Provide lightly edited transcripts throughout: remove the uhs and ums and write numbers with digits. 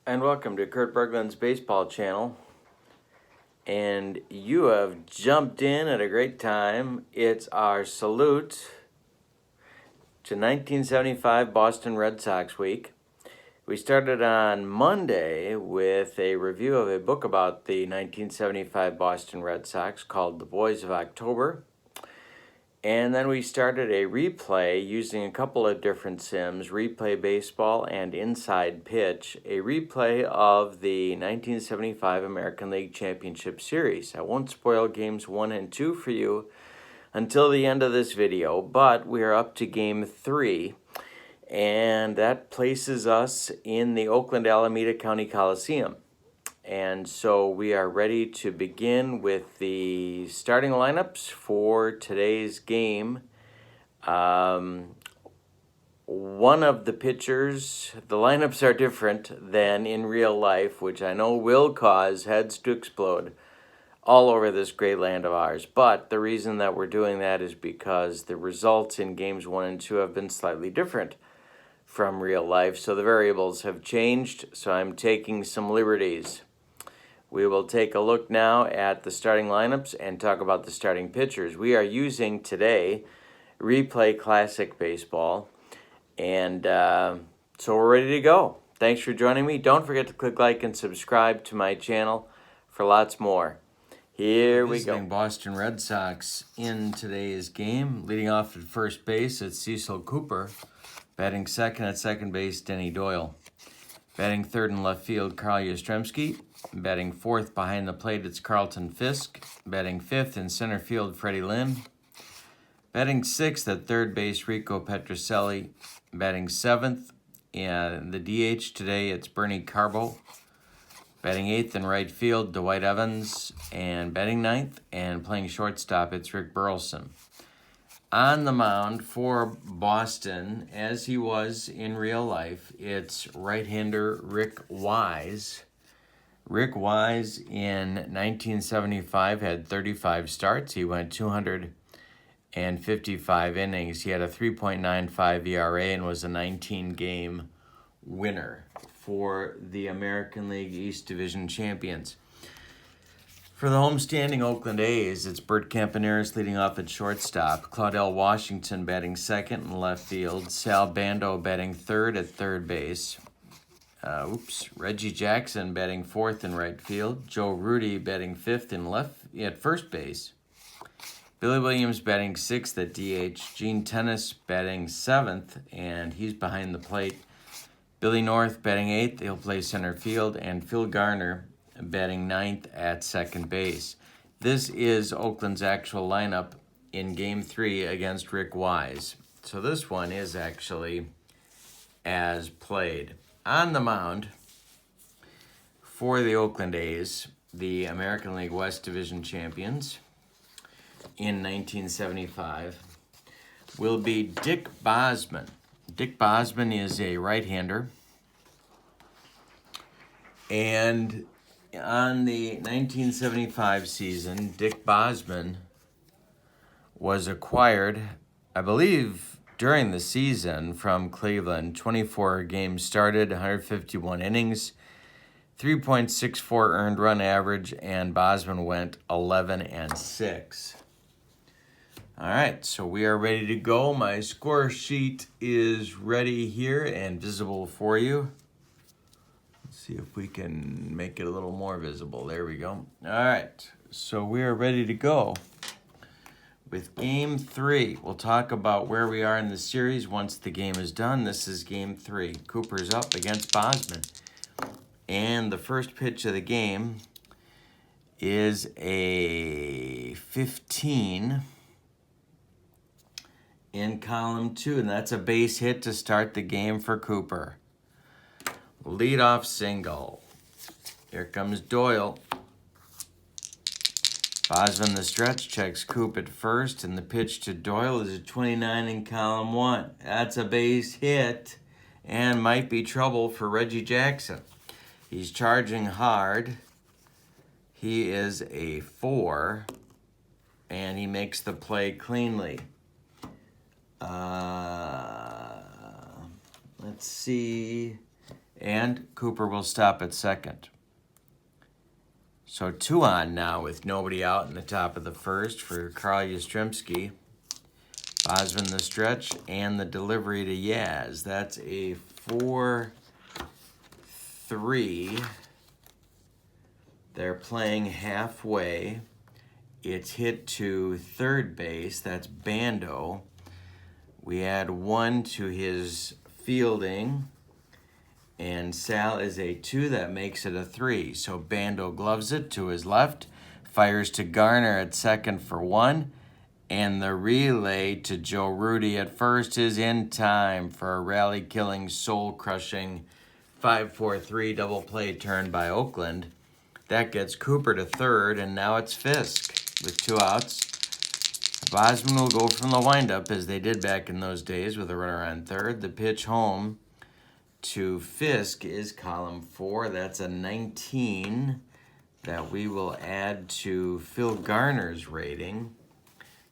And welcome to Kurt Berglund's Baseball Channel. And you have jumped in at a great time. It's our salute to 1975 Boston Red Sox week. We started on Monday with a review of a book about the 1975 Boston Red Sox called The Boys of October. And then we started a replay using a couple of different sims, Replay Baseball and Inside Pitch, a replay of the 1975 American League Championship Series. I won't spoil games 1 and 2 for you until the end of this video, but we are up to game 3, and that places us in the Oakland Alameda County Coliseum. And so we are ready to begin with the starting lineups for today's game. One of the pitchers, the lineups are different than in real life, which I know will cause heads to explode all over this great land of ours. But the reason that we're doing that is because the results in games 1 and 2 have been slightly different from real life. So the variables have changed, so I'm taking some liberties. We will take a look now at the starting lineups and talk about the starting pitchers. We are using today Replay Classic Baseball, and so we're ready to go. Thanks for joining me. Don't forget to click like and subscribe to my channel for lots more. Here we go. Boston Red Sox in today's game. Leading off at first base, it's Cecil Cooper. Batting second at second base, Denny Doyle. Batting third in left field, Carl Yastrzemski. Batting fourth behind the plate, it's Carlton Fisk. Batting fifth in center field, Freddie Lynn. Batting sixth at third base, Rico Petrocelli. Batting seventh in the DH today, it's Bernie Carbo. Batting eighth in right field, Dwight Evans. And batting ninth and playing shortstop, it's Rick Burleson. On the mound for Boston, as he was in real life, it's right-hander Rick Wise. Rick Wise in 1975 had 35 starts. He went 255 innings. He had a 3.95 ERA and was a 19-game winner for the American League East Division champions. For the homestanding Oakland A's, it's Bert Campaneris leading off at shortstop, Claudell Washington batting second in left field, Sal Bando batting third at third base, Reggie Jackson batting fourth in right field, Joe Rudy batting fifth at first base, Billy Williams batting sixth at DH, Gene Tennis batting seventh, and he's behind the plate, Billy North batting eighth, he'll play center field, and Phil Garner batting ninth at second base. This is Oakland's actual lineup in Game 3 against Rick Wise. So this one is actually as played. On the mound for the Oakland A's, the American League West Division champions in 1975, will be Dick Bosman. Dick Bosman is a right-hander, and on the 1975 season, Dick Bosman was acquired, I believe, during the season from Cleveland. 24 games started, 151 innings, 3.64 earned run average, and Bosman went 11-6. All right, so we are ready to go. My score sheet is ready here and visible for you. See if we can make it a little more visible. There we go. All right, so we are ready to go with Game 3. We'll talk about where we are in the series once the game is done. This is Game 3. Cooper's up against Bosman. And the first pitch of the game is a 15 in column 2, and that's a base hit to start the game for Cooper. Leadoff single. Here comes Doyle. Bosman the stretch checks Coop at first, and the pitch to Doyle is a 29 in column 1. That's a base hit and might be trouble for Reggie Jackson. He's charging hard. He is a 4, and he makes the play cleanly. Let's see. And Cooper will stop at second. So 2 on now with nobody out in the top of the first for Carl Yastrzemski. Bosman the stretch and the delivery to Yaz. That's a 4-3. They're playing halfway. It's hit to third base. That's Bando. We add 1 to his fielding. And Sal is a 2. That makes it a 3. So Bando gloves it to his left. Fires to Garner at second for 1. And the relay to Joe Rudy at first is in time for a rally-killing, soul-crushing 5-4-3 double play turn by Oakland. That gets Cooper to third, and now it's Fisk with 2 outs. Bosman will go from the windup, as they did back in those days, with a runner on third. The pitch home to Fisk is column 4. That's a 19 that we will add to Phil Garner's rating.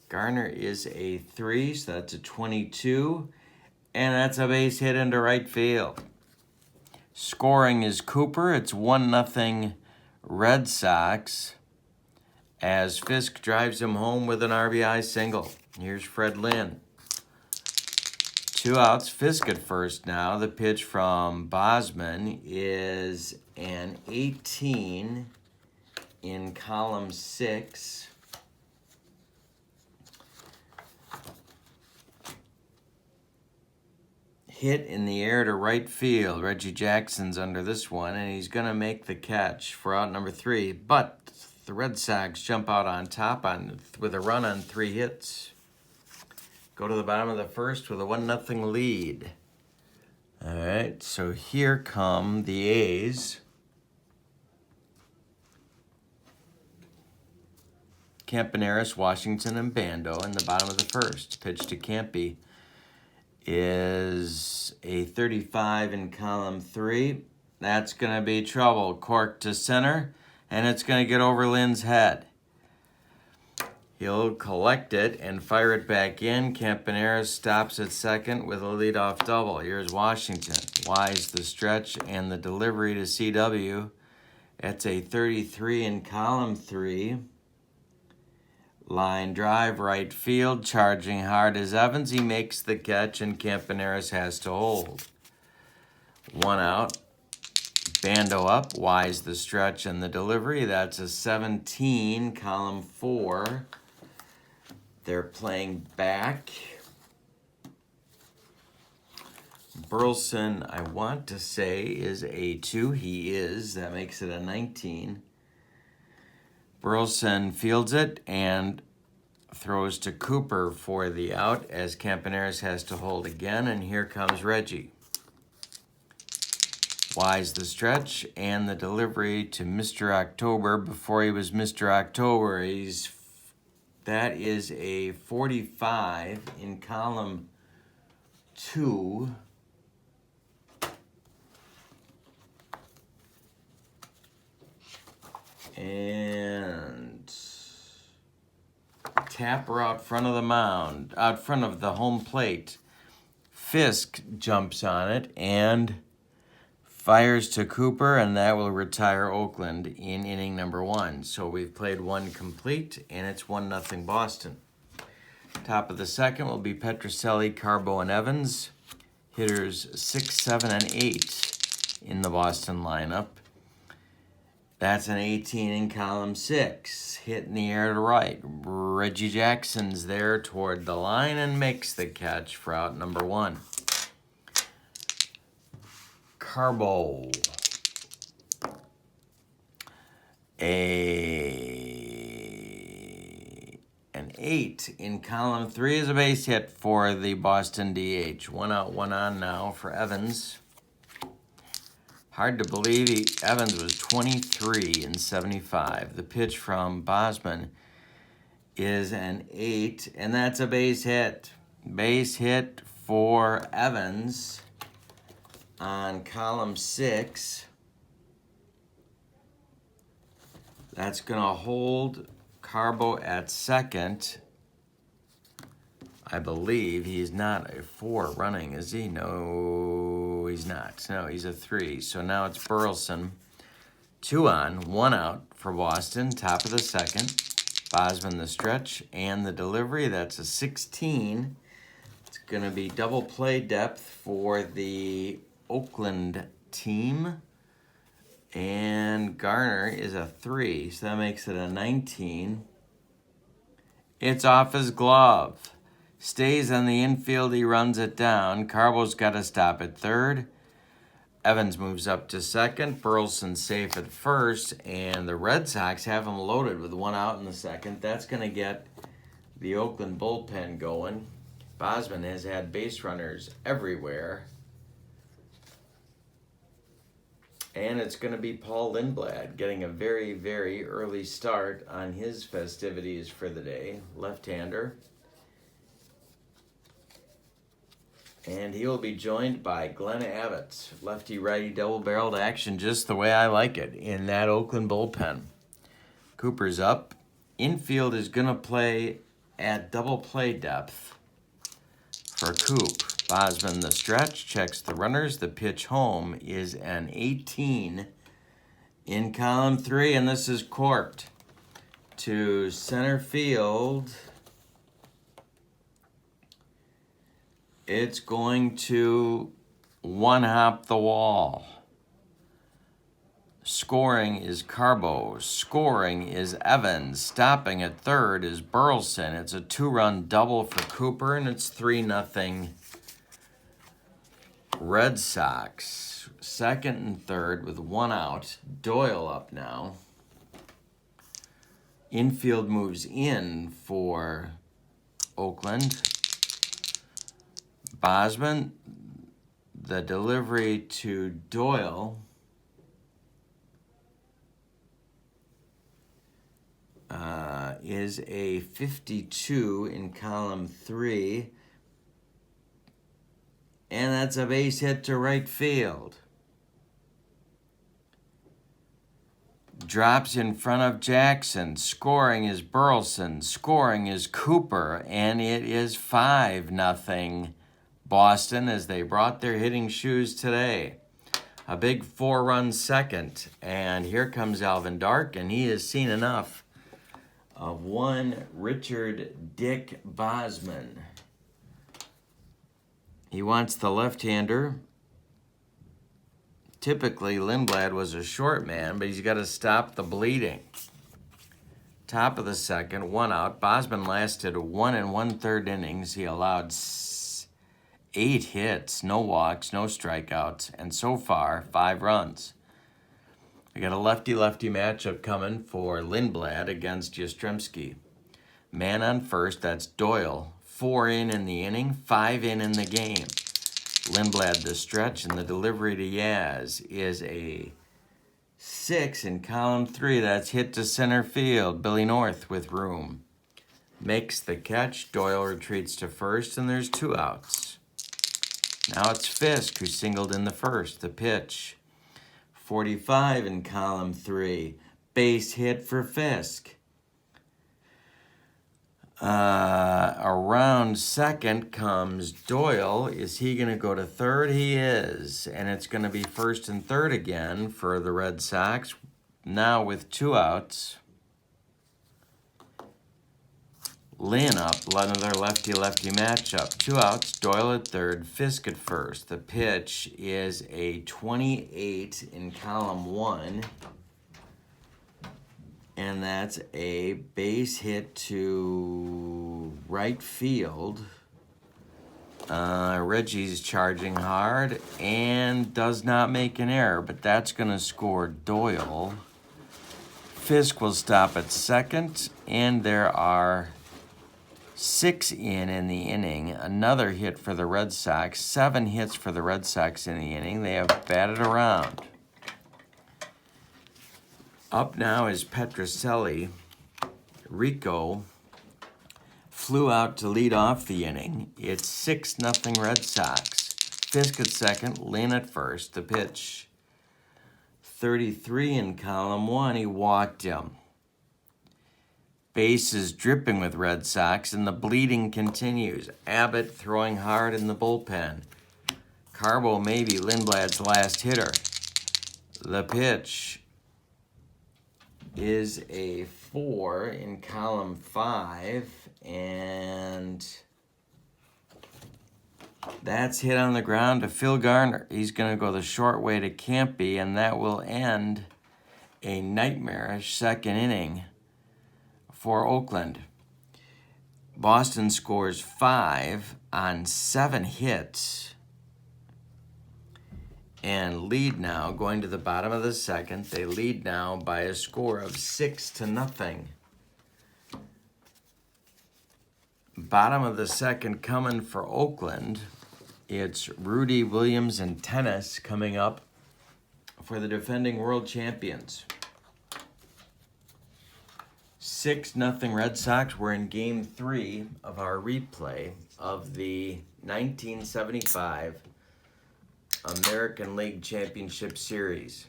Garner is a 3, so that's a 22. And that's a base hit into right field. Scoring is Cooper. It's 1-0 Red Sox as Fisk drives him home with an RBI single. Here's Fred Lynn. 2 outs. Fisk at first now. The pitch from Bosman is an 18 in column 6. Hit in the air to right field. Reggie Jackson's under this one, and he's going to make the catch for out number 3. But the Red Sox jump out on top with a run on 3 hits. Go to the bottom of the first with a 1-0 lead. All right, so here come the A's. Campaneris, Washington, and Bando in the bottom of the first. Pitch to Campy is a 35 in column 3. That's going to be trouble. Cork to center, and it's going to get over Lynn's head. He'll collect it and fire it back in. Campaneris stops at second with a leadoff double. Here's Washington. Wise the stretch and the delivery to CW. That's a 33 in column 3. Line drive, right field, charging hard as Evans. He makes the catch, and Campaneris has to hold. 1 out. Bando up, Wise the stretch and the delivery. That's a 17, column 4. They're playing back. Burleson, I want to say, is a 2. He is. That makes it a 19. Burleson fields it and throws to Cooper for the out as Campaneris has to hold again, and here comes Reggie. Wise the stretch and the delivery to Mr. October before he was Mr. October. That is a 45 in column 2. And Tapper out front of the mound, out front of the home plate. Fisk jumps on it and fires to Cooper, and that will retire Oakland in inning number 1. So we've played 1 complete, and it's 1-0 Boston. Top of the second will be Petrocelli, Carbo, and Evans. Hitters 6, 7, and 8 in the Boston lineup. That's an 18 in column 6. Hit in the air to right. Reggie Jackson's there toward the line and makes the catch for out number 1. Carbo. An 8 in column 3 is a base hit for the Boston DH. 1 out, 1 on now for Evans. Hard to believe Evans was 23 in 75. The pitch from Bosman is an 8, and that's a base hit. Base hit for Evans on column 6. That's going to hold Carbo at second. I believe he's not a 4 running, is he? No, he's not. No, he's a 3. So now it's Burleson. 2 on, 1 out for Boston. Top of the second. Bosman the stretch and the delivery. That's a 16. It's going to be double play depth for the Oakland team. And Garner is a 3, so that makes it a 19. It's off his glove. Stays on the infield, he runs it down. Carbo's got to stop at third. Evans moves up to second. Burleson safe at first. And the Red Sox have him loaded with 1 out in the second. That's going to get the Oakland bullpen going. Bosman has had base runners everywhere. And it's going to be Paul Lindblad getting a very, very early start on his festivities for the day. Left-hander. And he will be joined by Glenn Abbott. Lefty-righty double-barreled action just the way I like it in that Oakland bullpen. Cooper's up. Infield is going to play at double play depth for Coop. Bosman the stretch, checks the runners. The pitch home is an 18 in column 3, and this is corked to center field. It's going to one-hop the wall. Scoring is Carbo. Scoring is Evans. Stopping at third is Burleson. It's a 2-run double for Cooper, and it's 3-0 Red Sox. Second and third with 1 out. Doyle up now. Infield moves in for Oakland. Bosman, the delivery to Doyle is a 52 in column 3, and that's a base hit to right field. Drops in front of Jackson. Scoring is Burleson. Scoring is Cooper, and it is 5-0 Boston as they brought their hitting shoes today. A big 4-run second, and here comes Alvin Dark, and he has seen enough of one Richard Dick Bosman. He wants the left-hander. Typically, Lindblad was a short man, but he's got to stop the bleeding. Top of the second, 1 out. Bosman lasted 1 1/3 innings. He allowed 8 hits, no walks, no strikeouts, and so far, 5 runs. We got a lefty-lefty matchup coming for Lindblad against Yastrzemski. Man on first, that's Doyle. 4 in the inning, 5 in the game. Lindblad the stretch, and the delivery to Yaz is a 6 in column 3. That's hit to center field. Billy North with room. Makes the catch. Doyle retreats to first, and there's 2 outs. Now it's Fisk who singled in the first. The pitch. 45 in column 3. Base hit for Fisk. Around second comes Doyle. Is he going to go to third? He is. And it's going to be first and third again for the Red Sox. Now with 2 outs. Lynn up, another lefty-lefty matchup. 2 outs, Doyle at third, Fisk at first. The pitch is a 28 in column 1. And that's a base hit to right field. Reggie's charging hard and does not make an error, but that's going to score Doyle. Fisk will stop at second, and there are 6 in the inning. Another hit for the Red Sox. 7 hits for the Red Sox in the inning. They have batted around. Up now is Petrocelli. Rico flew out to lead off the inning. It's 6-0 Red Sox. Fisk at second, Lynn at first. The pitch. 33 in column 1. He walked him. Base is dripping with Red Sox, and the bleeding continues. Abbott throwing hard in the bullpen. Carbo may be Lindblad's last hitter. The pitch is a 4 in column 5, and that's hit on the ground to Phil Garner. He's going to go the short way to Campy, and that will end a nightmarish second inning for Oakland. Boston scores 5 on 7 hits and lead now, going to the bottom of the second. They lead now by a score of 6-0. Bottom of the second coming for Oakland. It's Rudy Williams and tennis coming up for the defending world champions. 6-0 Red Sox. We're in Game 3 of our replay of the 1975 American League Championship Series.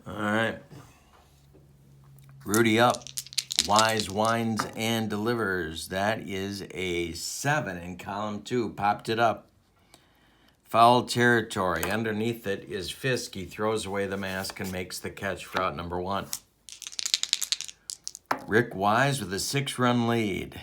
All right. Rudy up. Wise winds and delivers. That is a 7 in column 2. Popped it up. Foul territory. Underneath it is Fisk. He throws away the mask and makes the catch for out number 1. Rick Wise with a 6-run lead.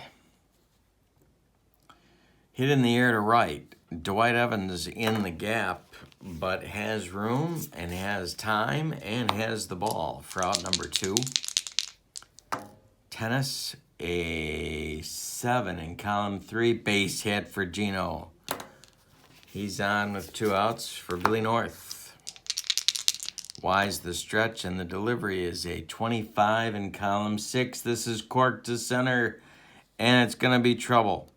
Hit in the air to right. Dwight Evans in the gap, but has room and has time and has the ball for out number 2. Tennis, a 7 in column 3. Base hit for Gino. He's on with 2 outs for Billy North. Wise the stretch, and the delivery is a 25 in column 6. This is corked to center, and it's going to be trouble.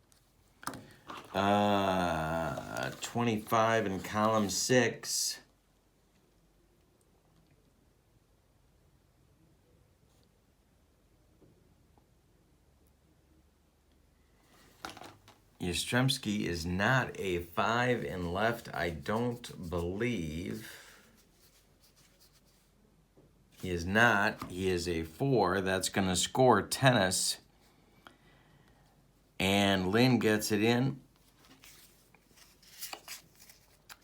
25 in column 6. Yastrzemski is not a 5 in left, I don't believe. He is not. He is a 4. That's going to score tennis. And Lynn gets it in.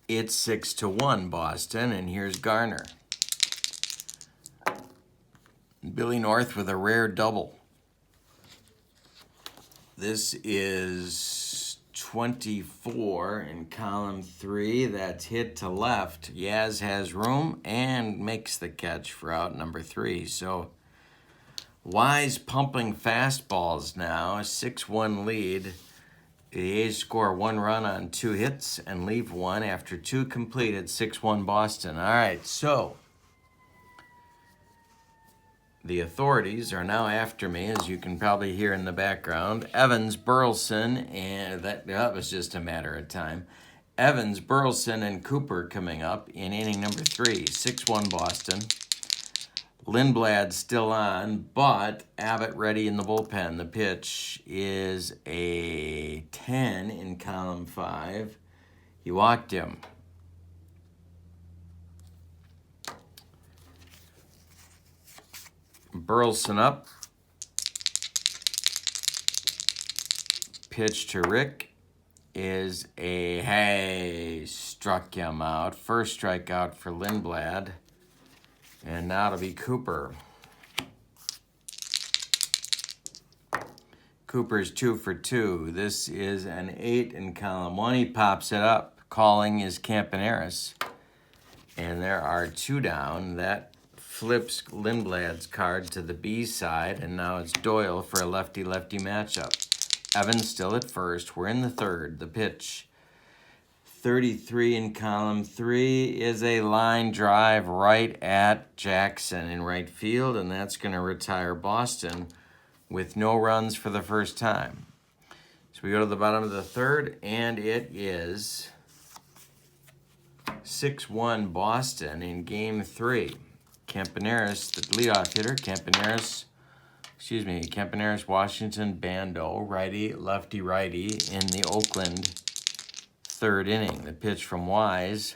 It's 6-1 Boston, and here's Garner. Billy North with a rare double. This is 24 in column 3. That's hit to left. Yaz has room and makes the catch for out number 3. So Wise pumping fastballs now. A 6-1 lead. The A's score 1 run on 2 hits and leave 1 after 2 completed. 6-1 Boston. All right, so the authorities are now after me, as you can probably hear in the background. Evans, Burleson, and that was just a matter of time. Evans, Burleson, and Cooper coming up in inning number 3. 6-1 Boston. Lindblad still on, but Abbott ready in the bullpen. The pitch is a 10 in column 5. He walked him. Burleson up. Pitch to Rick is a hey, struck him out. First strikeout for Lindblad. And now it'll be Cooper. Cooper's 2 for 2. This is an 8 in column 1. He pops it up. Calling is Campaneris. And there are 2 down. That flips Lindblad's card to the B side, and now it's Doyle for a lefty-lefty matchup. Evans still at first. We're in the 3rd. The pitch, 33 in column 3, is a line drive right at Jackson in right field, and that's going to retire Boston with no runs for the first time. So we go to the bottom of the 3rd, and it is 6-1 Boston in Game 3. Campaneris, the leadoff hitter. Campaneris, Washington, Bando, righty, lefty, righty in the Oakland 3rd inning. The pitch from Wise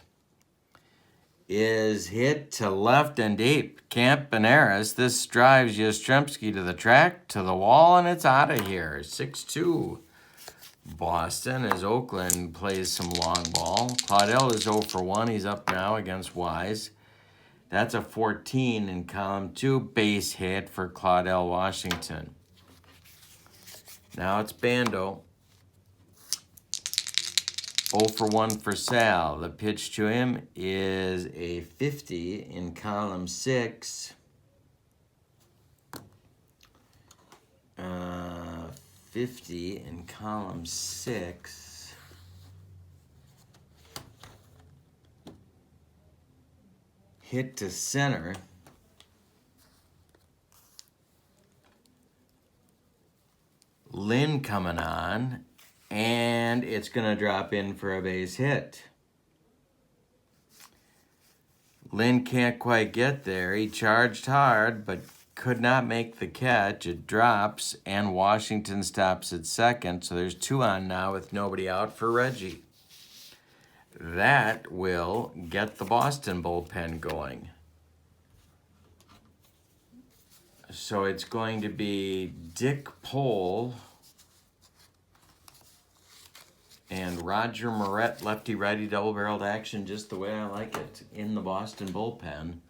is hit to left and deep. Campaneris, this drives Yastrzemski to the track, to the wall, and it's out of here. 6-2. Boston as Oakland plays some long ball. Claudel is 0 for 1. He's up now against Wise. That's a 14 in column 2. Base hit for Claudel Washington. Now it's Bando. 0 for 1 for Sal. The pitch to him is a 50 in column 6. 50 in column 6. Hit to center. Lynn coming on, and it's going to drop in for a base hit. Lynn can't quite get there. He charged hard, but could not make the catch. It drops, and Washington stops at second, so there's 2 on now with nobody out for Reggie. That will get the Boston bullpen going. So it's going to be Dick Pohl and Roger Moret, lefty-righty double-barreled action, just the way I like it, in the Boston bullpen.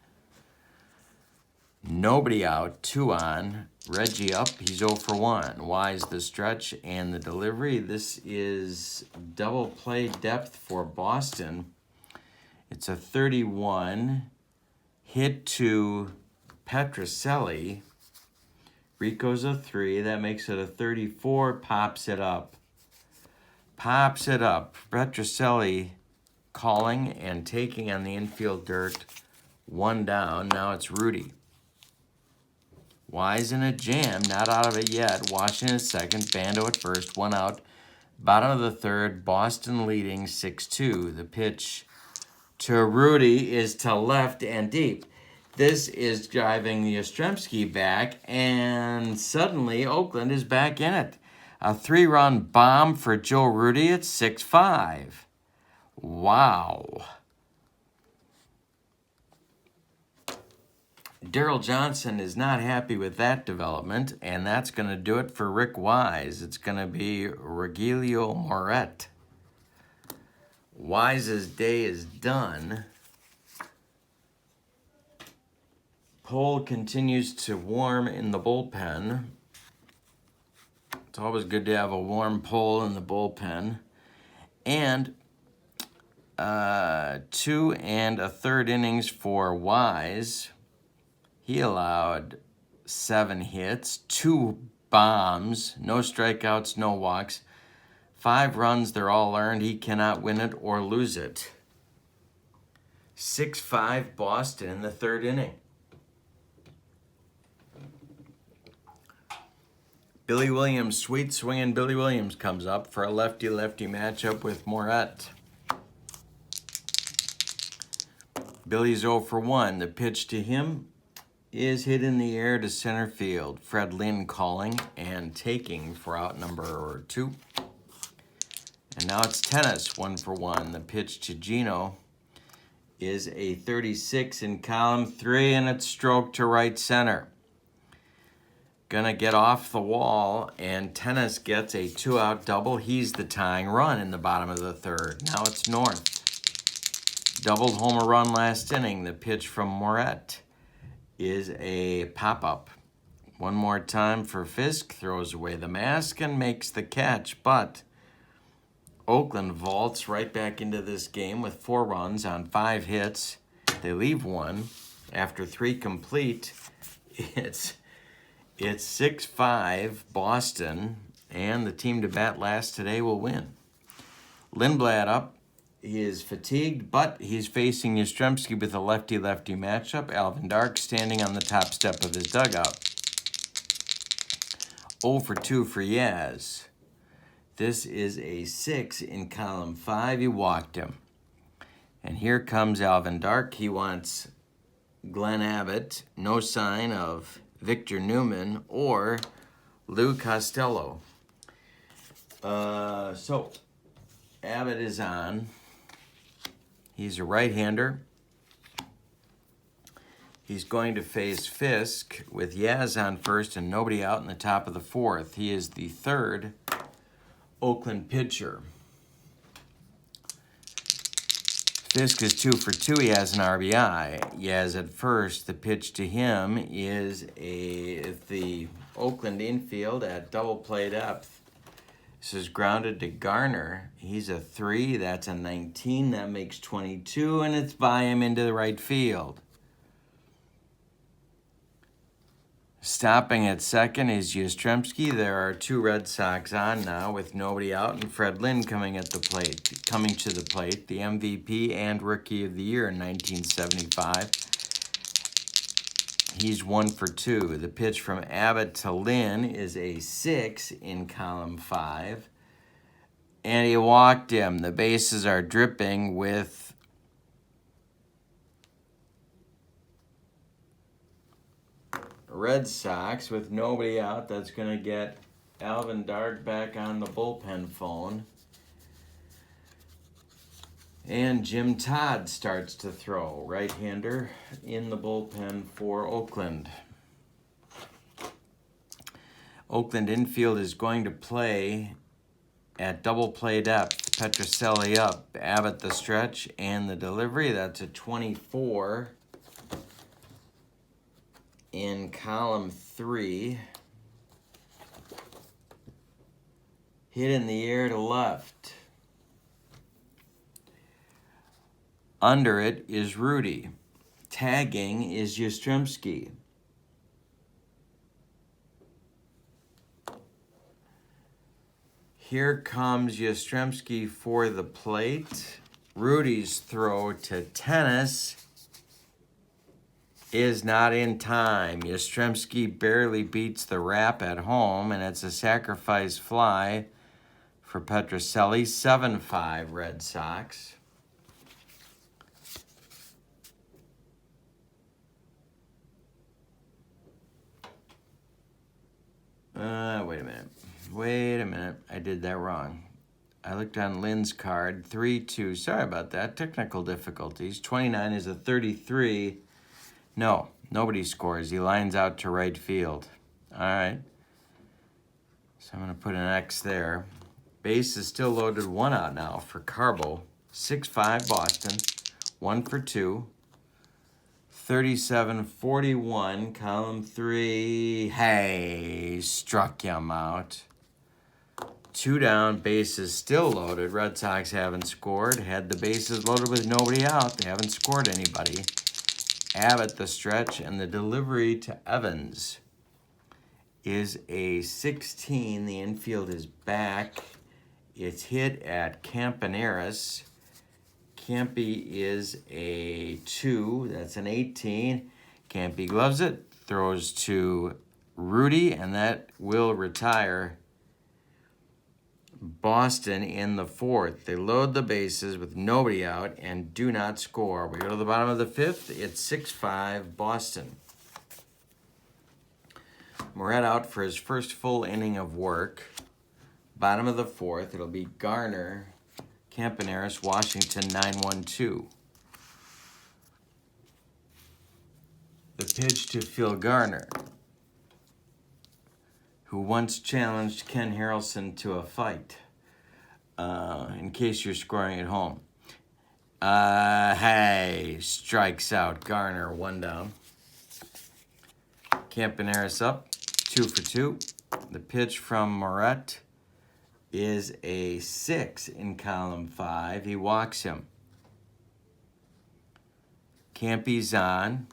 Nobody out, 2 on. Reggie up, he's 0 for 1. Wise the stretch and the delivery. This is double play depth for Boston. It's a 31 hit to Petrocelli. Rico's a 3. That makes it a 34. Pops it up. Petrocelli calling and taking on the infield dirt. 1 down. Now it's Rudy. Wise in a jam. Not out of it yet. Washington at second. Bando at first. 1 out. Bottom of the third. Boston leading 6-2. The pitch to Rudy is to left and deep. This is driving Yastrzemski back, and suddenly Oakland is back in it. A 3-run bomb for Joe Rudy at 6-5. Wow. Daryl Johnson is not happy with that development, and that's going to do it for Rick Wise. It's going to be Regilio Moret. Wise's day is done. Pohl continues to warm in the bullpen. It's always good to have a warm Pohl in the bullpen. And 2 1/3 innings for Wise. He allowed 7 hits, 2 bombs, no strikeouts, no walks. 5 runs, they're all earned. He cannot win it or lose it. 6-5 Boston in the 3rd inning. Billy Williams, sweet swinging Billy Williams comes up for a lefty-lefty matchup with Moret. Billy's 0 for 1. The pitch to him is hit in the air to center field. Fred Lynn calling and taking for out number 2. And now it's tennis, 1 for 1. The pitch to Gino is a 36 in column 3, and it's stroked to right center. Gonna get off the wall, and Tennis gets a 2-out double. He's the tying run in the bottom of the 3rd. Now it's North. Doubled homer run last inning. The pitch from Moret is a pop-up. One more time for Fisk. Throws away the mask and makes the catch. But Oakland vaults right back into this game with 4 runs on 5 hits. They leave 1. After 3 complete, it's 6-5 Boston, and the team to bat last today will win. Lindblad up. He is fatigued, but he's facing Yastrzemski with a lefty-lefty matchup. Alvin Dark standing on the top step of his dugout. 0 for 2 for Yaz. This is a 6 in column 5. He walked him. And here comes Alvin Dark. He wants Glenn Abbott. No sign of Victor Newman or Lou Costello. So Abbott is on. He's a right-hander. He's going to face Fisk with Yaz on first and nobody out in the top of the fourth. He is the third Oakland pitcher. Fisk is 2 for 2. He has an RBI. Yaz at first. The pitch to him is the Oakland infield at double play depth. This is grounded to Garner. He's a 3. That's a 19. That makes 22, and it's by him into the right field. Stopping at second is Yastrzemski. There are 2 Red Sox on now with nobody out, and Fred Lynn coming to the plate, the MVP and Rookie of the Year in 1975. He's 1 for 2. The pitch from Abbott to Lynn is a 6 in column 5, and he walked him. The bases are dripping with Red Sox with nobody out. That's going to get Alvin Darg back on the bullpen phone. And Jim Todd starts to throw, right-hander in the bullpen for Oakland. Oakland infield is going to play at double play depth. Petrocelli up, Abbott the stretch and the delivery. That's a 24. In column 3, hit in the air to left. Under it is Rudy. Tagging is Yastrzemski. Here comes Yastrzemski for the plate. Rudy's throw to tennis is not in time. Yastrzemski barely beats the wrap at home, and it's a sacrifice fly for Petrocelli. 7-5 Red Sox. Wait a minute. I did that wrong. I looked on Lynn's card. 3-2. Sorry about that. Technical difficulties. 29 is a 33. No, nobody scores. He lines out to right field. All right. So I'm going to put an X there. Base is still loaded. 1 out now for Carbo. 6-5 Boston. 1 for 2. 37-41. Column 3. Hey, struck him out. 2 down. Bases still loaded. Red Sox haven't scored. Had the bases loaded with nobody out. They haven't scored anybody. Abbott the stretch, and the delivery to Evans is a 16. The infield is back. It's hit at Campaneris. Campy is a 2. That's an 18. Campy gloves it, throws to Rudy, and that will retire Boston in the 4th. They load the bases with nobody out and do not score. We go to the bottom of the 5th. It's 6-5 Boston. Moret out for his first full inning of work. Bottom of the 4th. It'll be Garner, Campaneris, Washington, 9-1-2. The pitch to Phil Garner, who once challenged Ken Harrelson to a fight, in case you're scoring at home. Hey, strikes out Garner, 1 down. Campaneris up, 2 for 2. The pitch from Moret is a 6 in column 5. He walks him. Campy's on.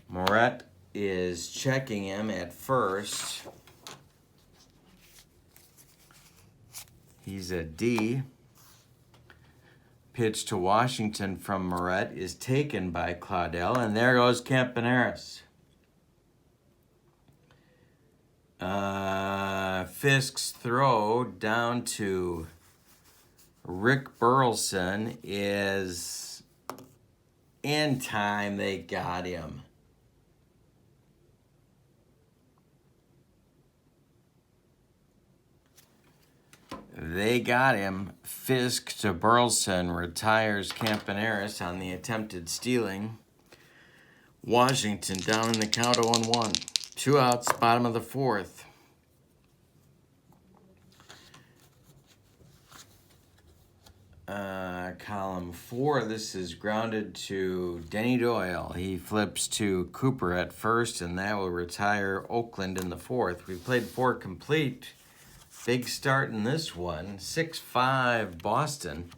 Moret is checking him at first. He's a D. Pitch to Washington from Moret is taken by Claudel, and there goes Campaneris. Fisk's throw down to Rick Burleson is in time. They got him. They got him. Fisk to Burleson, retires Campaneris on the attempted stealing. Washington down in the count 0-1. 2 outs, bottom of the 4th. Column 4, this is grounded to Denny Doyle. He flips to Cooper at first, and that will retire Oakland in the 4th. We played 4 complete. Big start in this one. 6-5 Boston.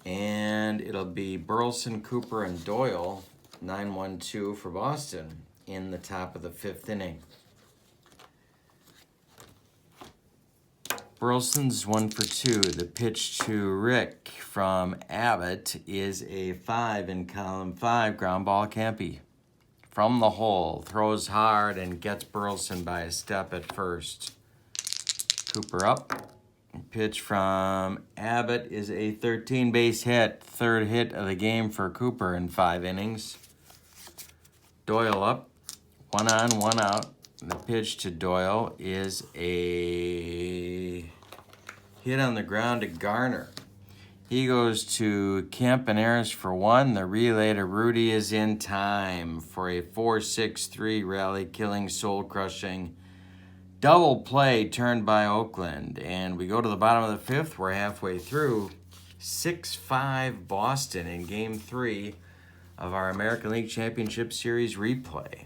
And it'll be Burleson, Cooper, and Doyle. 9-1-2 for Boston in the top of the 5th inning. Burleson's 1 for 2. The pitch to Rick from Abbott is a 5 in column 5. Ground ball, Campy. From the hole, throws hard and gets Burleson by a step at first. Cooper up. Pitch from Abbott is a 13 base hit. 3rd hit of the game for Cooper in 5 innings. Doyle up. 1 on, 1 out. The pitch to Doyle is a hit on the ground to Garner. He goes to Campaneris for 1. The relay to Rudy is in time for a 4-6-3 rally, killing, soul-crushing double play turned by Oakland. And we go to the bottom of the 5th. We're halfway through. 6-5 Boston in Game 3 of our American League Championship Series replay.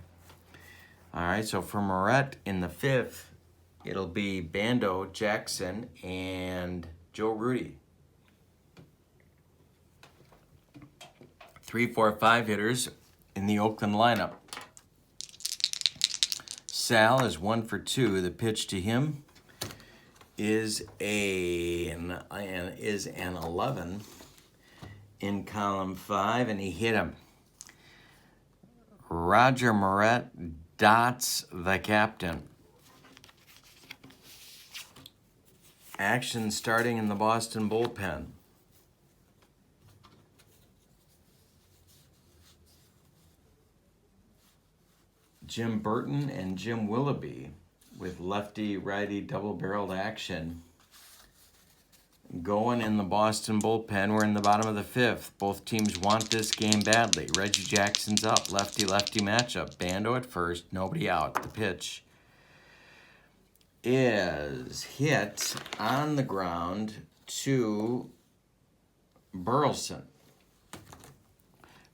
All right, so for Moret in the 5th, it'll be Bando, Jackson, and Joe Rudy. 3, 4, 5 hitters in the Oakland lineup. Sal is 1 for 2. The pitch to him is an 11 in column 5, and he hit him. Roger Moret dots the captain. Action starting in the Boston bullpen. Jim Burton and Jim Willoughby with lefty-righty double-barreled action going in the Boston bullpen. We're in the bottom of the 5th. Both teams want this game badly. Reggie Jackson's up. Lefty-lefty matchup. Bando at first. Nobody out. The pitch is hit on the ground to Burleson.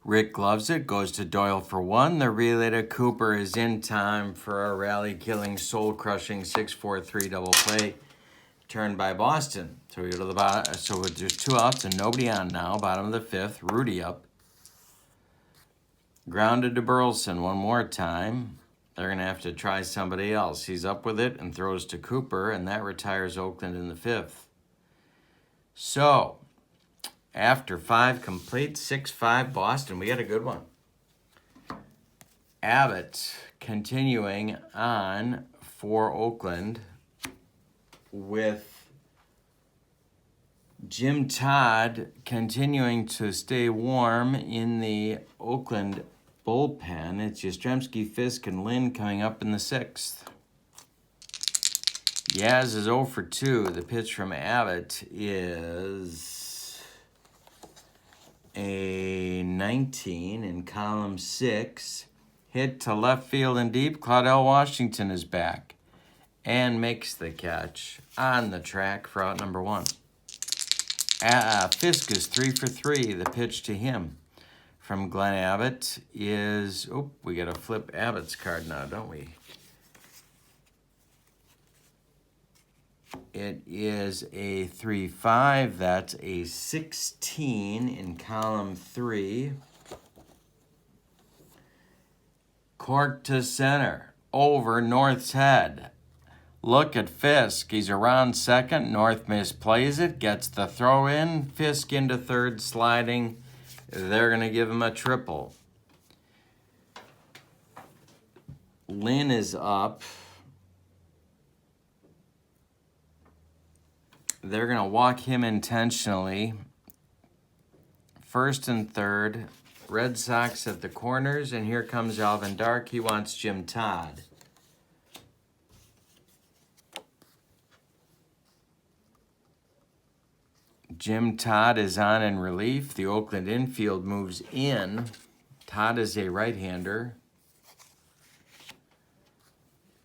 Rick gloves it. Goes to Doyle for 1. The relay to Cooper is in time for a rally-killing, soul-crushing 6-4-3 double play turned by Boston. So we go to the bottom. So there's 2 outs and nobody on now. Bottom of the 5th. Rudy up. Grounded to Burleson one more time. They're going to have to try somebody else. He's up with it and throws to Cooper, and that retires Oakland in the 5th. So, after 5 complete, 6-5 Boston. We got a good one. Abbott continuing on for Oakland with Jim Todd continuing to stay warm in the Oakland bullpen. It's Yastrzemski, Fisk, and Lynn coming up in the 6th. Yaz is 0 for 2. The pitch from Abbott is a 19 in column 6. Hit to left field and deep. Claudell Washington is back and makes the catch on the track for out number 1. Fisk is 3 for 3. The pitch to him from Glenn Abbott is... Oh, we got to flip Abbott's card now, don't we? It is a 3-5. That's a 16 in column 3. Cork to center. Over North's head. Look at Fisk. He's around second. North misplays it. Gets the throw in. Fisk into third, sliding. They're going to give him a triple. Lynn is up. They're going to walk him intentionally. First and third. Red Sox at the corners. And here comes Alvin Dark. He wants Jim Todd. Jim Todd is on in relief. The Oakland infield moves in. Todd is a right-hander.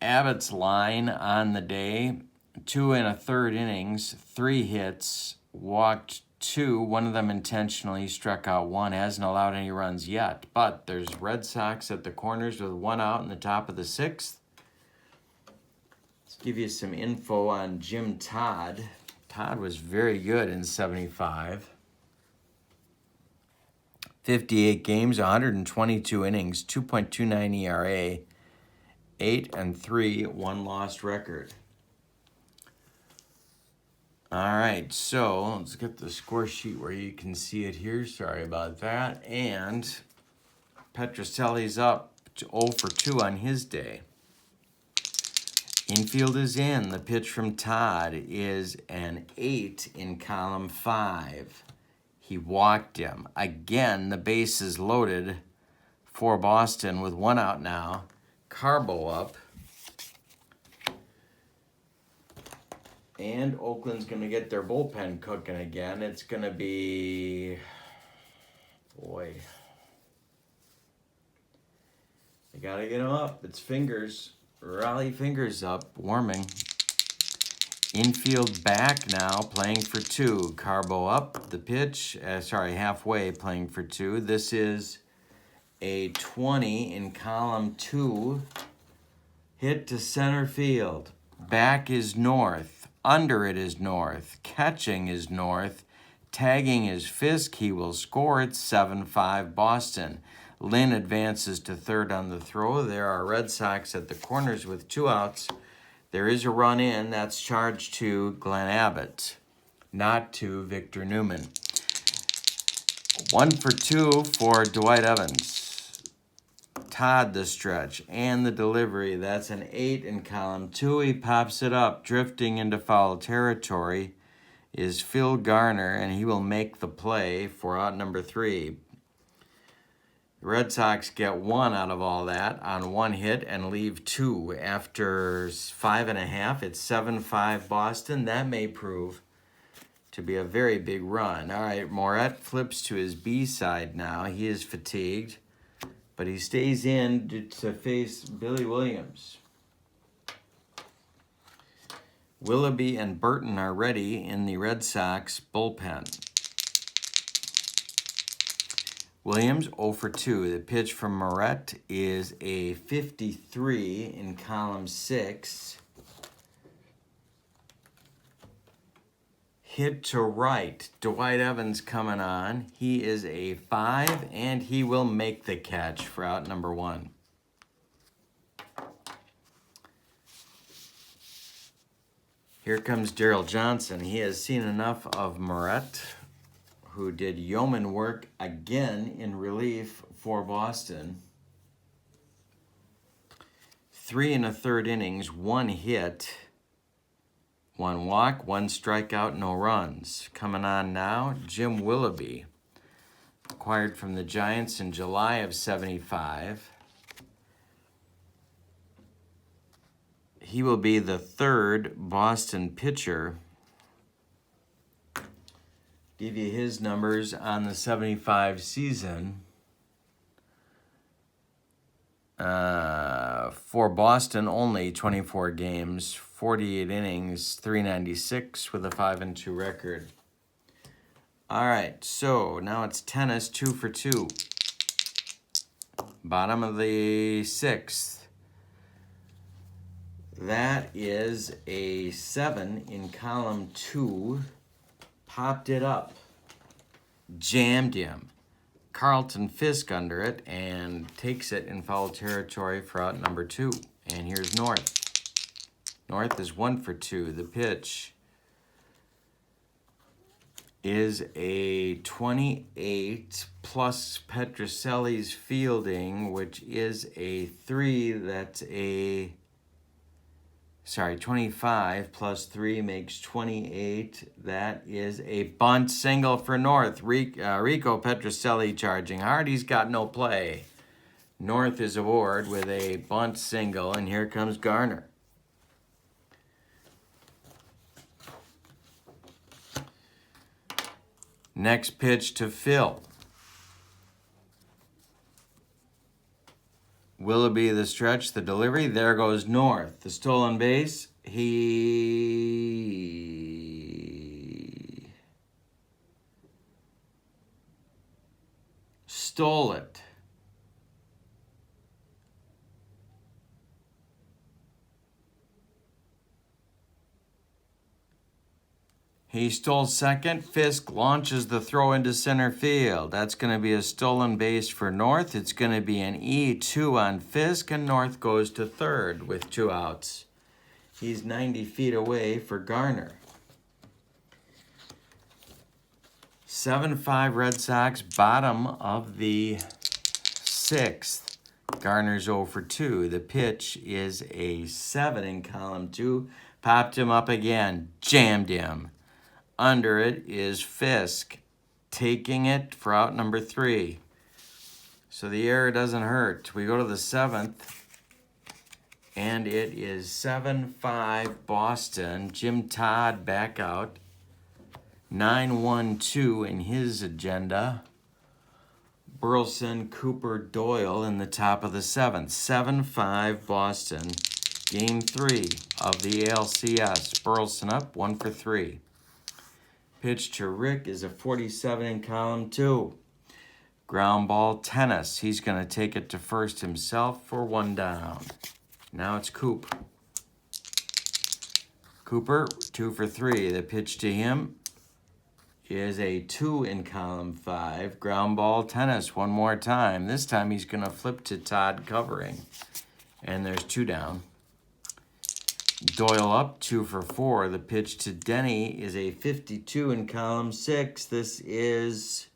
Abbott's line on the day, 2 1/3 innings, 3 hits, walked 2, one of them intentionally, struck out 1, hasn't allowed any runs yet. But there's Red Sox at the corners with 1 out in the top of the 6th. Let's give you some info on Jim Todd. Todd was very good in 75. 58 games, 122 innings, 2.29 ERA, 8-3, 1-loss record. All right, so let's get the score sheet where you can see it here. Sorry about that. And Petrocelli's up to 0 for 2 on his day. Infield is in. The pitch from Todd is an 8 in column 5. He walked him. Again, the base is loaded for Boston with 1 out now. Carbo up. And Oakland's going to get their bullpen cooking again. It's going to be... Boy. They got to get him up. It's Fingers. Raleigh Fingers up, warming. Infield back now, playing for 2. Carbo up, the pitch. Halfway, playing for 2. This is a 20 in column 2. Hit to center field. Back is north. Under it is north. Catching is north. Tagging is Fisk. He will score. It's 7-5 Boston. Lynn advances to third on the throw. There are Red Sox at the corners with 2 outs. There is a run in. That's charged to Glenn Abbott, not to Victor Newman. 1 for 2 for Dwight Evans. Todd the stretch and the delivery. That's an 8 in column 2. He pops it up. Drifting into foul territory is Phil Garner, and he will make the play for out number 3. The Red Sox get 1 out of all that on 1 hit and leave 2 after 5.5. It's 7-5 Boston. That may prove to be a very big run. All right, Moret flips to his B side now. He is fatigued, but he stays in to face Billy Williams. Willoughby and Burton are ready in the Red Sox bullpen. Williams 0 for 2. The pitch from Moret is a 53 in column 6. Hit to right. Dwight Evans coming on. He is a 5, and he will make the catch for out number 1. Here comes Darryl Johnson. He has seen enough of Moret, who did yeoman work again in relief for Boston. 3 1/3 innings, 1 hit, 1 walk, 1 strikeout, no runs. Coming on now, Jim Willoughby, acquired from the Giants in July of 75. He will be the 3rd Boston pitcher. Give you his numbers on the 75 season. For Boston, only 24 games, 48 innings, 396 with a 5-2 record. All right, so now it's tennis, 2 for 2. Bottom of the 6th. That is a 7 in column 2. Popped it up, jammed him. Carlton Fisk under it and takes it in foul territory for out number 2. And here's North. North is 1 for 2. The pitch is a 28 plus Petrocelli's fielding, which is a 3. That's a... 25 plus 3 makes 28. That is a bunt single for North. Rico Petrocelli charging hard. He's got no play. North is aboard with a bunt single, and here comes Garner. Next pitch to Phil. Willoughby the stretch, the delivery. There goes North. The stolen base. He stole it. He stole second. Fisk launches the throw into center field. That's going to be a stolen base for North. It's going to be an E2 on Fisk, and North goes to third with 2 outs. He's 90 feet away for Garner. 7-5 Red Sox, bottom of the 6th. Garner's 0 for 2. The pitch is a 7 in column 2. Popped him up again. Jammed him. Under it is Fisk, taking it for out number 3. So the error doesn't hurt. We go to the 7th, and it is 7-5 Boston. Jim Todd back out. 9-1-2 in his agenda. Burleson, Cooper, Doyle in the top of the 7th. 7-5 Boston. Game 3 of the ALCS. Burleson up 1 for 3. Pitch to Rick is a 47 in column 2. Ground ball tennis. He's going to take it to first himself for 1 down. Now it's Coop. Cooper, 2 for 3. The pitch to him is a 2 in column 5. Ground ball tennis 1 more time. This time he's going to flip to Todd covering. And there's 2 down. Doyle up 2 for 4. The pitch to Denny is a 52 in column 6. This is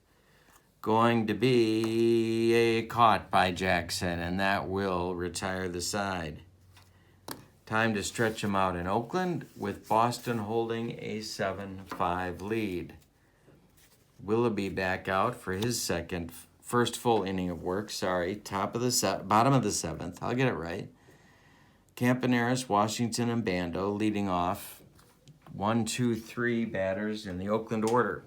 going to be a caught by Jackson, and that will retire the side. Time to stretch him out in Oakland with Boston holding a 7-5 lead. Willoughby back out for his first full inning of work. Bottom of the 7th. I'll get it right. Campaneris, Washington, and Bando leading off. 1, 2, 3 batters in the Oakland order.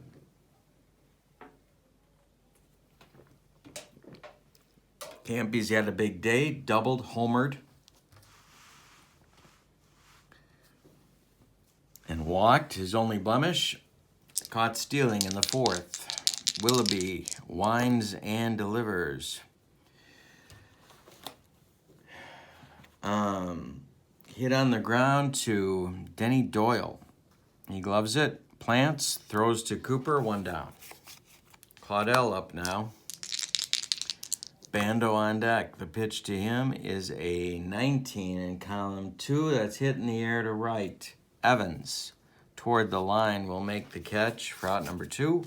Campy's had a big day, doubled, homered, and walked. His only blemish, caught stealing in the 4th. Willoughby winds and delivers. Hit on the ground to Denny Doyle. He gloves it, plants, throws to Cooper, 1 down. Claudel up now. Bando on deck. The pitch to him is a 19 in column 2. That's hit in the air to right. Evans toward the line will make the catch for out number 2.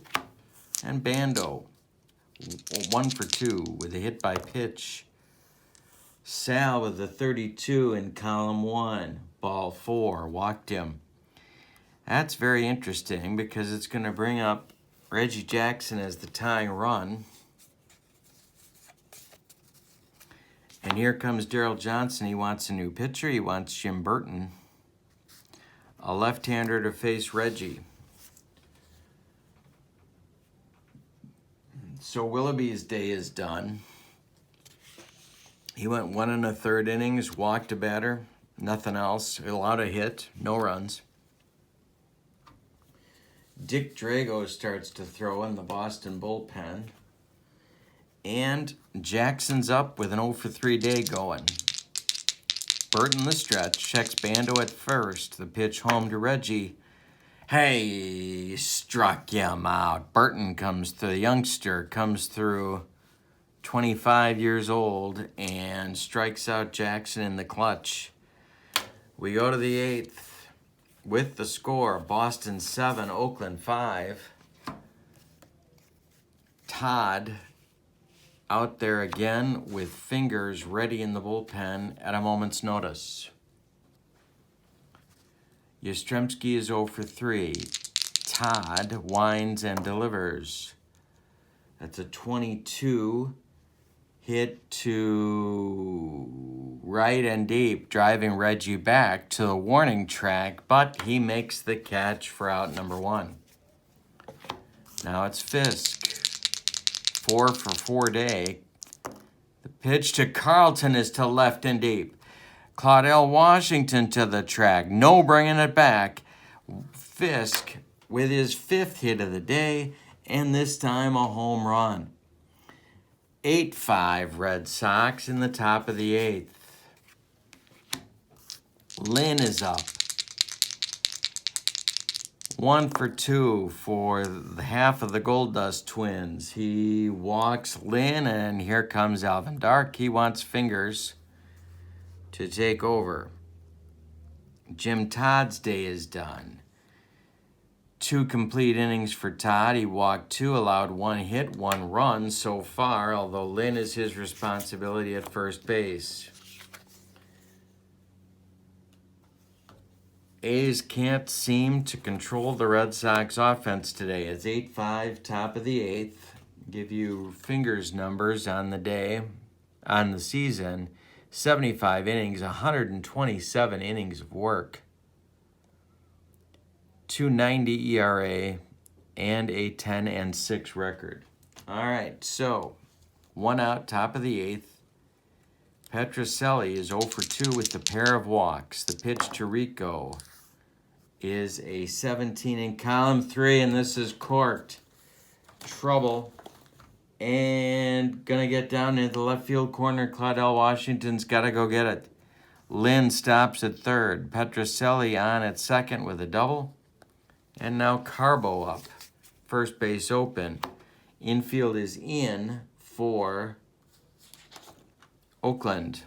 And Bando, 1 for 2 with a hit by pitch. Sal with the 32 in column 1. Ball 4. Walked him. That's very interesting because it's going to bring up Reggie Jackson as the tying run. And here comes Daryl Johnson. He wants a new pitcher. He wants Jim Burton. A left-hander to face Reggie. So Willoughby's day is done. He went 1 1/3 innings, walked a batter, nothing else. Allowed a hit, no runs. Dick Drago starts to throw in the Boston bullpen. And Jackson's up with an 0 for 3 day going. Burton the stretch, checks Bando at first. The pitch home to Reggie. Hey, struck him out. Burton comes through, the youngster comes through, 25 years old, and strikes out Jackson in the clutch. We go to the 8th with the score, Boston 7, Oakland 5. Todd out there again with fingers ready in the bullpen at a moment's notice. Yastrzemski is 0 for 3. Todd winds and delivers. That's a 22 hit to right and deep, driving Reggie back to the warning track, but he makes the catch for out number 1. Now it's Fisk. 4 for 4 day. The pitch to Carlton is to left and deep. Claudell Washington to the track. No bringing it back. Fisk with his 5th hit of the day, and this time a home run. 8-5 Red Sox in the top of the 8th. Lynn is up. 1 for 2 for the half of the Gold Dust Twins. He walks Lynn, and here comes Alvin Dark. He wants Fingers to take over. Jim Todd's day is done. 2 complete innings for Todd. He walked 2, allowed 1 hit, 1 run so far, although Lynn is his responsibility at first base. A's can't seem to control the Red Sox offense today. It's 8-5, top of the 8th. Give you Fingers numbers on the day, on the season. 75 innings, 127 innings of work. 2.90 ERA, and a 10-6 record. All right, so 1 out, top of the 8th. Petrocelli is 0 for 2 with the pair of walks. The pitch to Rico is a 17 in column 3, and this is corked. Trouble. And gonna get down into the left field corner. Claudell Washington's got to go get it. Lynn stops at third. Petrocelli on at second with a double. And now Carbo up. First base open. Infield is in for Oakland.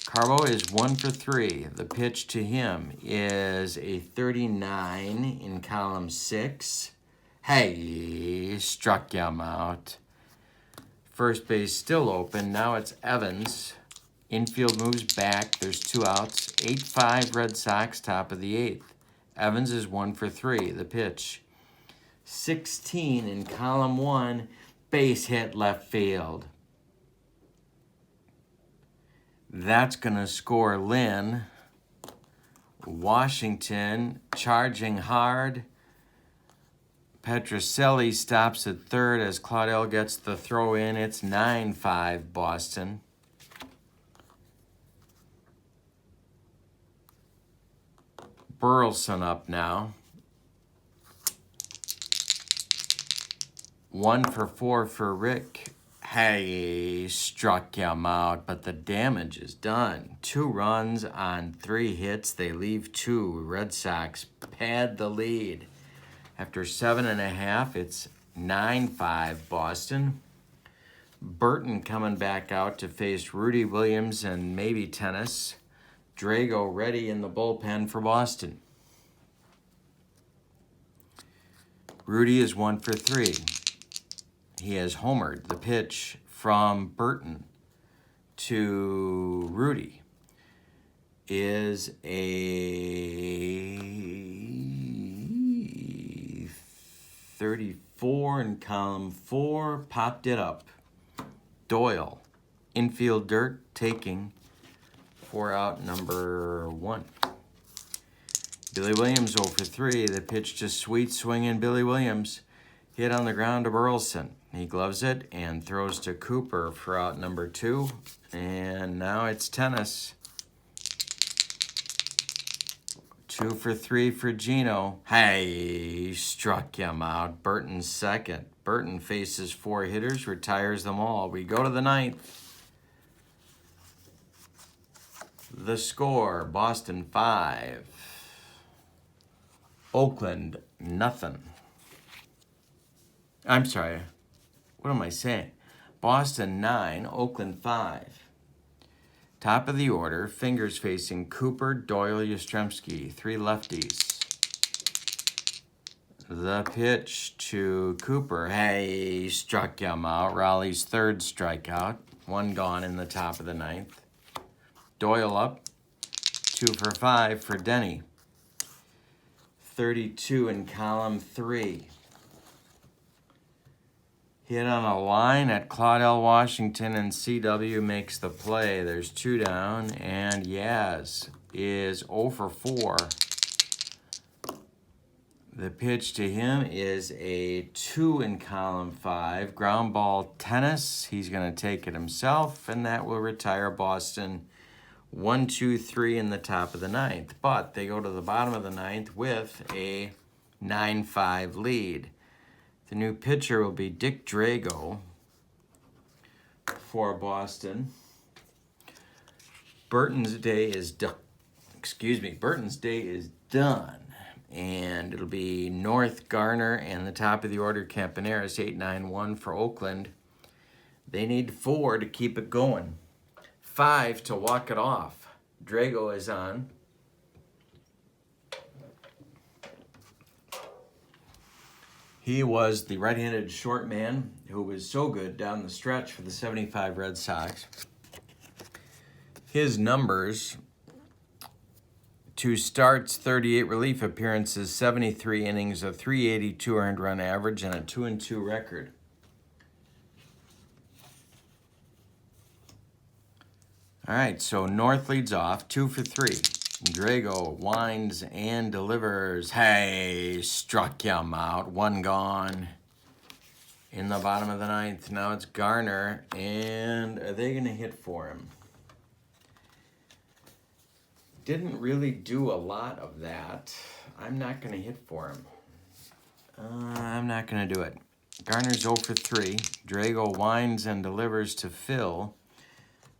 Carbo is 1 for 3. The pitch to him is a 39 in column 6. Hey, struck him out. First base still open. Now it's Evans. Infield moves back. There's 2 outs. 8-5 Red Sox, top of the 8th. Evans is 1 for 3. The pitch. 16 in column 1. Base hit left field. That's going to score Lynn. Washington charging hard. Petrocelli stops at third as Claudell gets the throw in. It's 9-5 Boston. Burleson up now. 1 for 4 for Rick. Hey, struck him out, but the damage is done. 2 runs on 3 hits. They leave 2. Red Sox pad the lead. After 7.5, it's 9-5 Boston. Burton coming back out to face Rudy Williams and maybe Tennis. Drago ready in the bullpen for Boston. Rudy is 1 for 3. He has homered. The pitch from Burton to Rudy is a 34 in column 4. Popped it up. Doyle, infield dirt, taking for out number 1. Billy Williams 0 for 3. The pitch to sweet swinging Billy Williams. Hit on the ground to Burleson. He gloves it and throws to Cooper for out number 2. And now it's Tennis. 2 for 3 for Gino. Hey, struck him out. Burton's second. Burton faces 4 hitters, retires them all. We go to the 9th. The score, Boston 5. Oakland, nothing. I'm sorry. What am I saying? Boston 9, Oakland 5. Top of the order, Fingers facing Cooper, Doyle, Yastrzemski, 3 lefties. The pitch to Cooper. Hey, struck him out. Raleigh's 3rd strikeout. 1 gone in the top of the 9th. Doyle up. 2 for 5 for Denny. 32 in column 3. Hit on a line at Claudell Washington, and CW makes the play. There's 2 down, and Yaz is 0 for 4. The pitch to him is a 2 in column 5. Ground ball tennis. He's going to take it himself, and that will retire Boston 1-2-3 in the top of the 9th. But they go to the bottom of the 9th with a 9-5 lead. The new pitcher will be Dick Drago for Boston. Burton's day is done. Burton's day is done. And it'll be North, Garner, and the top of the order, Campaneris, 8-9-1 for Oakland. They need 4 to keep it going. 5 to walk it off. Drago is on. He was the right-handed short man who was so good down the stretch for the 75 Red Sox. His numbers: 2 starts, 38 relief appearances, 73 innings, a 382 earned run average, and a 2-2 record. All right, so North leads off, 2 for 3. Drago winds and delivers. Hey, struck him out. 1 gone in the bottom of the 9th. Now it's Garner, and are they going to hit for him? Didn't really do a lot of that. I'm not going to hit for him. I'm not going to do it. Garner's 0 for 3. Drago winds and delivers to Phil.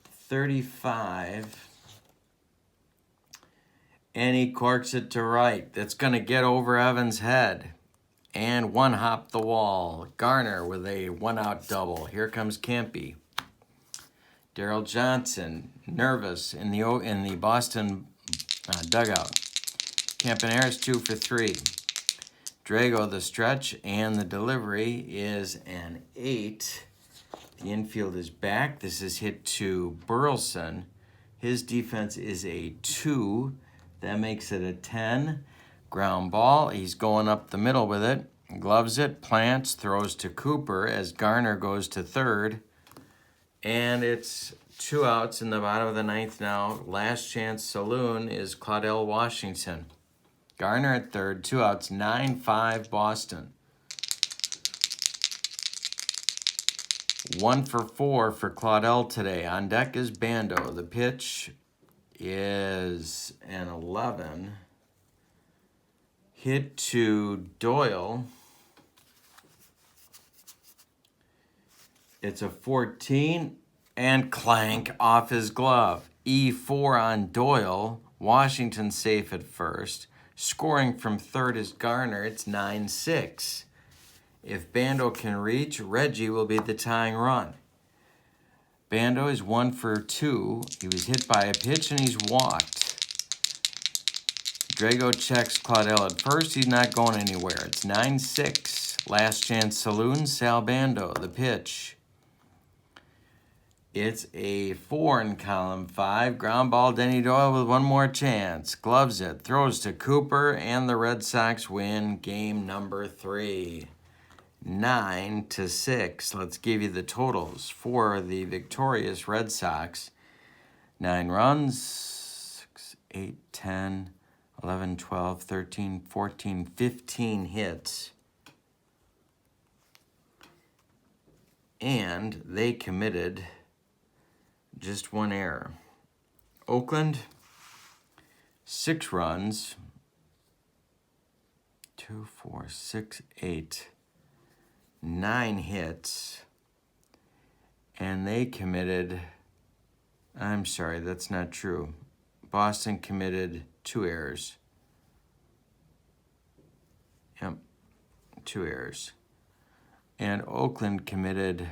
35. And he corks it to right. That's going to get over Evans' head. And 1 hop the wall. Garner with a 1-out double. Here comes Kempe. Darryl Johnson, nervous in the Boston dugout. Campaneris 2 for 3. Drago the stretch, and the delivery is an 8. The infield is back. This is hit to Burleson. His defense is a 2. That makes it a 10. Ground ball. He's going up the middle with it. Gloves it, plants, throws to Cooper as Garner goes to third. And it's 2 outs in the bottom of the 9th now. Last chance saloon is Claudell Washington. Garner at third, 2 outs, 9-5 Boston. 1 for 4 for Claudell today. On deck is Bando. The pitch is an 11. Hit to Doyle. It's a 14, and clank off his glove. E4 on Doyle. Washington safe at first. Scoring from third is Garner. It's 9-6. If Bando can reach, Reggie will be the tying run. Bando is 1 for 2. He was hit by a pitch and he's walked. Drago checks Claudell at first. He's not going anywhere. It's 9-6. Last chance saloon, Sal Bando. The pitch. It's a 4 in column 5. Ground ball, Denny Doyle with 1 more chance. Gloves it, throws to Cooper, and the Red Sox win game number 3. 9-6. Let's give you the totals for the victorious Red Sox. 9 runs, 6, 8, 10, 11, 12, 13, 14, 15 hits. And they committed just 1 error. Oakland, 6 runs, 2, 4, 6, 8, 9 hits, and they committed, I'm sorry, that's not true. Boston committed 2 errors. Yep, 2 errors. And Oakland committed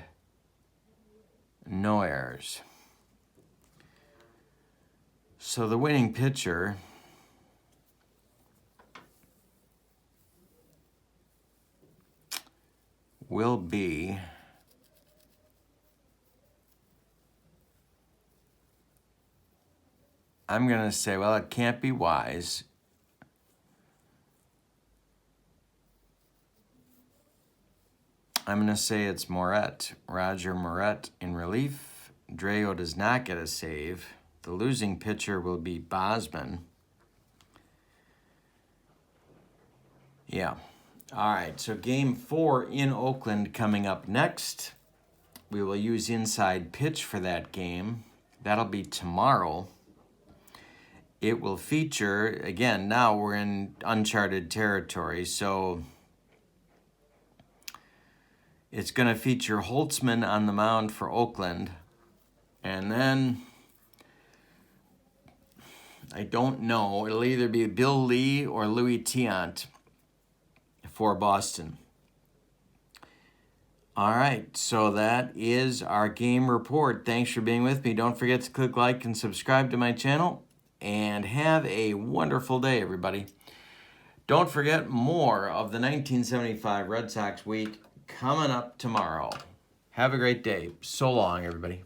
no errors. So the winning pitcher will be I'm going to say, well, it can't be wise. I'm going to say it's Moret. Roger Moret in relief. Drago does not get a save. The losing pitcher will be Bosman. Yeah. All right, so game 4 in Oakland coming up next. We will use inside pitch for that game. That'll be tomorrow. It will feature, again, now we're in uncharted territory, so it's going to feature Holtzman on the mound for Oakland. And then, I don't know, it'll either be Bill Lee or Louis Tiant for Boston. All right, so that is our game report. Thanks for being with me. Don't forget to click like and subscribe to my channel. And have a wonderful day, everybody. Don't forget more of the 1975 Red Sox week coming up tomorrow. Have a great day. So long, everybody.